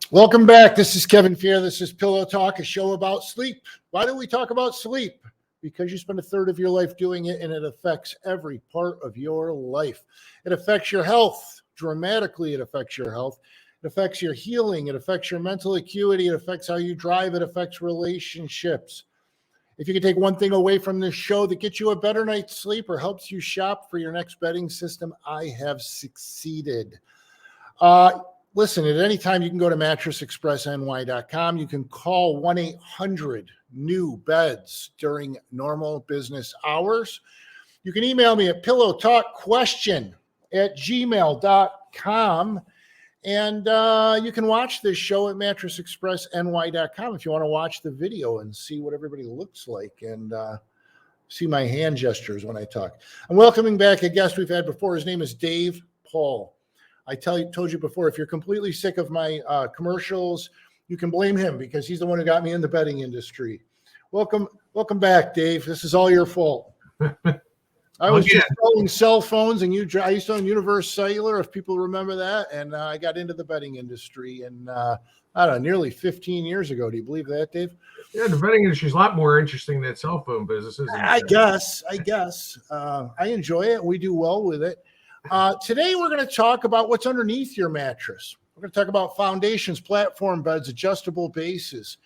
Welcome back. This is Kevin Fear. This is Pillow Talk, a show about sleep. Why do we talk about sleep? Because you spend a third of your life doing it, and it affects every part of your life. It affects your health dramatically. It affects your health. It affects your healing. It affects your mental acuity. It affects how you drive. It affects relationships. If you can take one thing away from this show that gets you a better night's sleep or helps you shop for your next bedding system, I have succeeded. Listen, at any time, you can go to mattressexpressny.com. You can call 1-800-NEW-BEDS during normal business hours. You can email me at pillowtalkquestion@gmail.com. And you can watch this show at mattressexpressny.com if you want to watch the video and see what everybody looks like and see my hand gestures when I talk. I'm welcoming back a guest we've had before. His name is Dave Paul. I told you before, if you're completely sick of my commercials, you can blame him because he's the one who got me in the bedding industry. Welcome back, Dave. This is all your fault. I was just selling cell phones, and I used to own Universe Cellular, if people remember that, and I got into the bedding industry, and I don't know, nearly 15 years ago. Do you believe that, Dave? Yeah, the bedding industry is a lot more interesting than cell phone business, isn't it? I guess. I enjoy it. We do well with it. Today, we're going to talk about what's underneath your mattress. We're going to talk about foundations, platform beds, adjustable bases.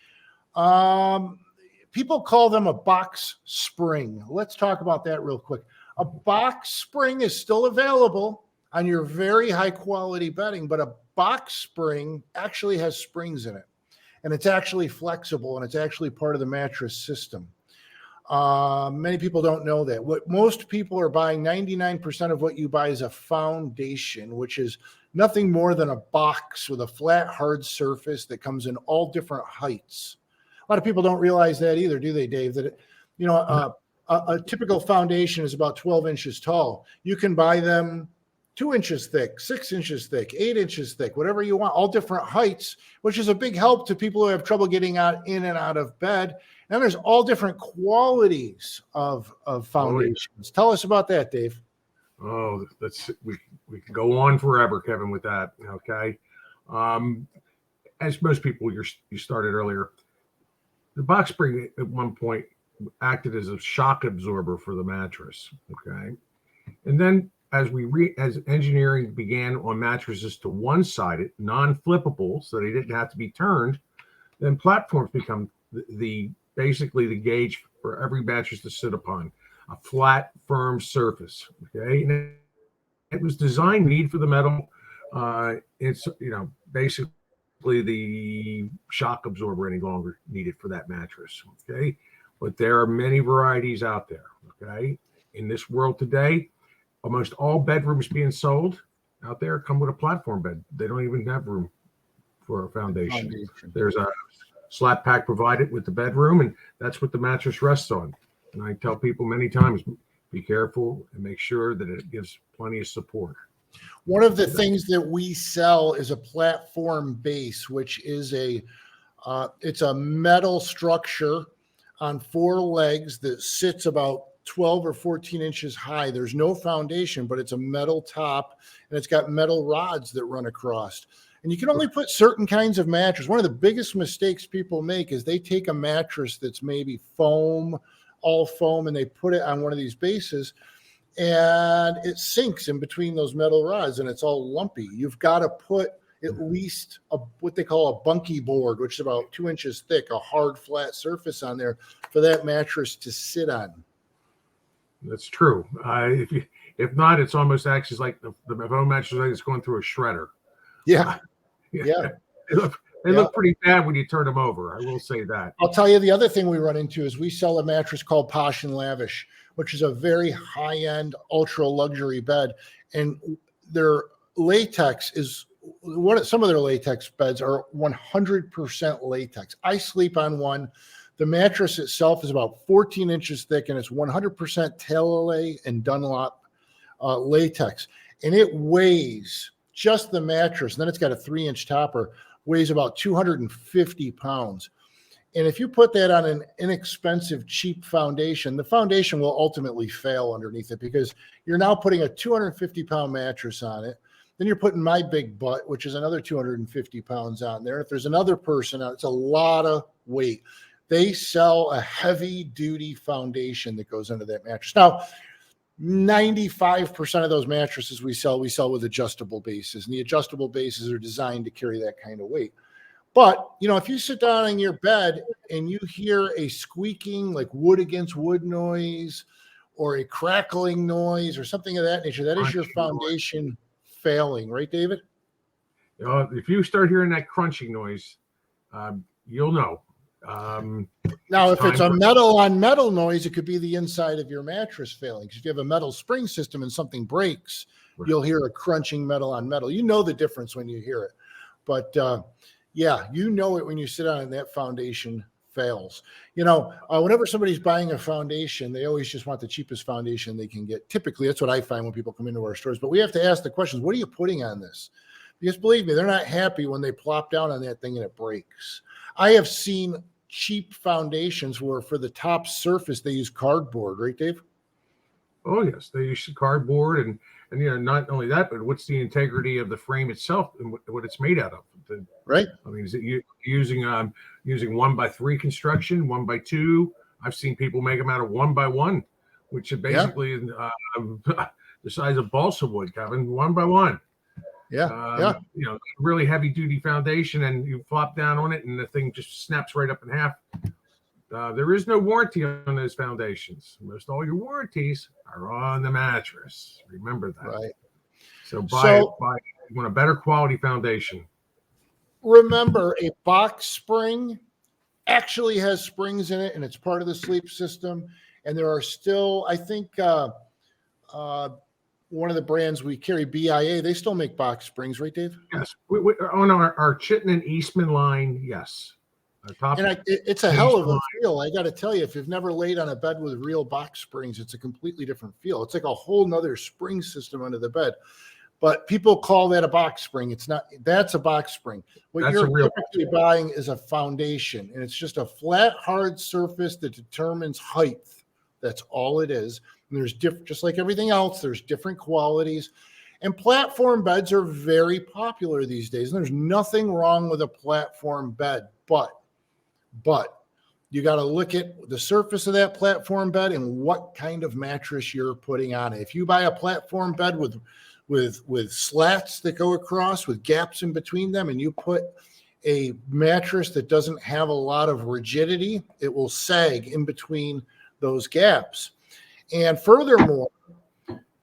People call them a box spring. Let's talk about that real quick. A box spring is still available on your very high quality bedding, but a box spring actually has springs in it, and it's actually flexible, and it's actually part of the mattress system. Many people don't know that. What most people are buying, 99% of what you buy is a foundation, which is nothing more than a box with a flat, hard surface that comes in all different heights. A lot of people don't realize that either, do they, Dave? That a typical foundation is about 12 inches tall. You can buy them 2 inches thick, 6 inches thick, 8 inches thick, whatever you want, all different heights, which is a big help to people who have trouble getting in and out of bed. And there's all different qualities of foundations. Tell us about that, Dave. Oh, we can go on forever, Kevin, with that. Okay. As most people, you started earlier, the box spring at one point acted as a shock absorber for the mattress. Okay. And then as engineering began on mattresses to one-sided, non-flippable, so they didn't have to be turned, then platforms become basically the gauge for every mattress to sit upon, a flat, firm surface. Okay, and it was designed for the metal. It's basically the shock absorber any longer needed for that mattress. Okay, but there are many varieties out there. Okay, in this world today, almost all bedrooms being sold out there come with a platform bed. They don't even have room for a foundation. There's a slap pack provided with the bedroom, and that's what the mattress rests on. And I tell people many times, be careful and make sure that it gives plenty of support. One of the things that we sell is a platform base, which is it's a metal structure on 4 legs that sits about 12 or 14 inches high. There's no foundation, but it's a metal top, and it's got metal rods that run across. And you can only put certain kinds of mattress. One of the biggest mistakes people make is they take a mattress that's maybe foam, all foam, and they put it on one of these bases, and it sinks in between those metal rods, and it's all lumpy. You've got to put at least what they call a bunky board, which is about 2 inches thick, a hard, flat surface on there for that mattress to sit on. That's true. If not, it's almost acts as like the foam mattress like it's going through a shredder. Yeah. They look pretty bad when you turn them over. I will say that. I'll tell you the other thing we run into is we sell a mattress called Posh and Lavish, which is a very high-end, ultra-luxury bed. And their latex is some of their latex beds are 100% latex. I sleep on one. The mattress itself is about 14 inches thick, and it's 100% Talalay and Dunlop latex. And it weighs, just the mattress, and then it's got a 3-inch topper, weighs about 250 pounds. And if you put that on an inexpensive, cheap foundation, the foundation will ultimately fail underneath it because you're now putting a 250-pound mattress on it. Then you're putting my big butt, which is another 250 pounds on there. If there's another person out, it's a lot of weight. They sell a heavy duty foundation that goes under that mattress. Now, 95% of those mattresses we sell with adjustable bases, and the adjustable bases are designed to carry that kind of weight. But, if you sit down in your bed and you hear a squeaking, like wood against wood noise, or a crackling noise, or something of that nature, that is your foundation failing, right, David? If you start hearing that crunching noise, you'll know. Now, if it's a metal on metal noise, it could be the inside of your mattress failing. Because if you have a metal spring system and something breaks, right, you'll hear a crunching metal on metal. You know the difference when you hear it. But yeah, you know it when you sit on it and that foundation fails. Whenever somebody's buying a foundation, they always just want the cheapest foundation they can get. Typically, that's what I find when people come into our stores. But we have to ask the questions, what are you putting on this? Because believe me, they're not happy when they plop down on that thing and it breaks. I have seen cheap foundations where for the top surface, they use cardboard, right, Dave? Oh, yes. They use cardboard and not only that, but what's the integrity of the frame itself and what it's made out of. Right. I mean, is it using 1x3 construction, 1x2? I've seen people make them out of 1x1, which is basically the size of balsa wood, Kevin, 1x1. Yeah. Really heavy duty foundation, and you flop down on it and the thing just snaps right up in half. There is no warranty on those foundations. Most all your warranties are on the mattress. Remember that. Right. So you want a better quality foundation. Remember, a box spring actually has springs in it, and it's part of the sleep system. And there are still, I think, one of the brands we carry, BIA, they still make box springs, right, Dave? Yes. On our Chittenden Eastman line, yes. It's a hell of a feel. I got to tell you, if you've never laid on a bed with real box springs, it's a completely different feel. It's like a whole nother spring system under the bed. But people call that a box spring. It's not. That's a box spring. What you're typically buying is a foundation, and it's just a flat, hard surface that determines height. That's all it is. And there's just like everything else, there's different qualities. And platform beds are very popular these days. And there's nothing wrong with a platform bed, but you got to look at the surface of that platform bed and what kind of mattress you're putting on it. If you buy a platform bed with slats that go across with gaps in between them, and you put a mattress that doesn't have a lot of rigidity, it will sag in between those gaps. And furthermore,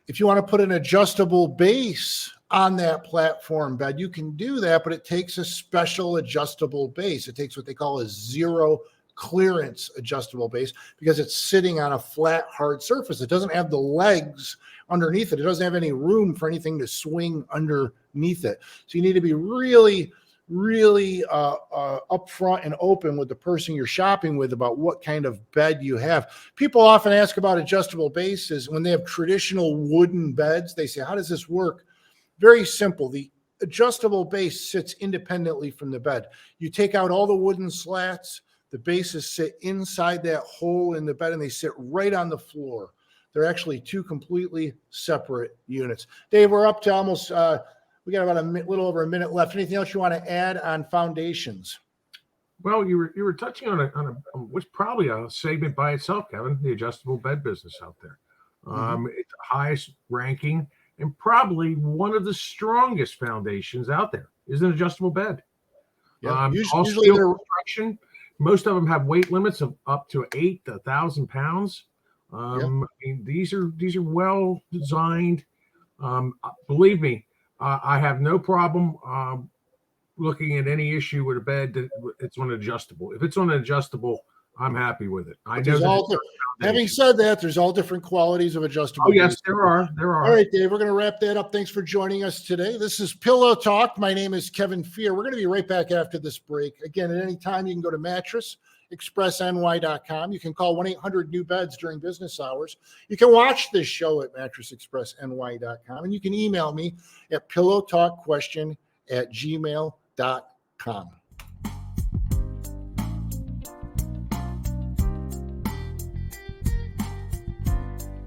if you want to put an adjustable base on that platform bed, you can do that, but it takes a special adjustable base. It takes what they call a zero clearance adjustable base because it's sitting on a flat, hard surface. It doesn't have the legs underneath it. It doesn't have any room for anything to swing underneath it. So you need to be really upfront and open with the person you're shopping with about what kind of bed you have. People often ask about adjustable bases when they have traditional wooden beds. They say, how does this work? Very simple. The adjustable base sits independently from the bed. You take out all the wooden slats, the bases sit inside that hole in the bed, and they sit right on the floor. They're actually two completely separate units. Dave, we're up to almost we got about a little over a minute left. Anything else you want to add on foundations? Well, you were touching on what's probably a segment by itself, Kevin, the adjustable bed business out there. It's the highest ranking and probably one of the strongest foundations out there is an adjustable bed. Yeah, usually construction. Most of them have weight limits of up to 1,000 pounds. I mean, these are well designed. Believe me, I have no problem looking at any issue with a bed that it's on adjustable. If it's on adjustable, I'm happy with it. Having said that, there's all different qualities of adjustable. Oh, yes, there are. All right, Dave, we're going to wrap that up. Thanks for joining us today. This is Pillow Talk. My name is Kevin Fear. We're going to be right back after this break. Again, at any time, you can go to mattressexpressny.com. You can call 1-800-NEW-BEDS during business hours. You can watch this show at mattressexpressny.com. And you can email me at pillowtalkquestion@gmail.com.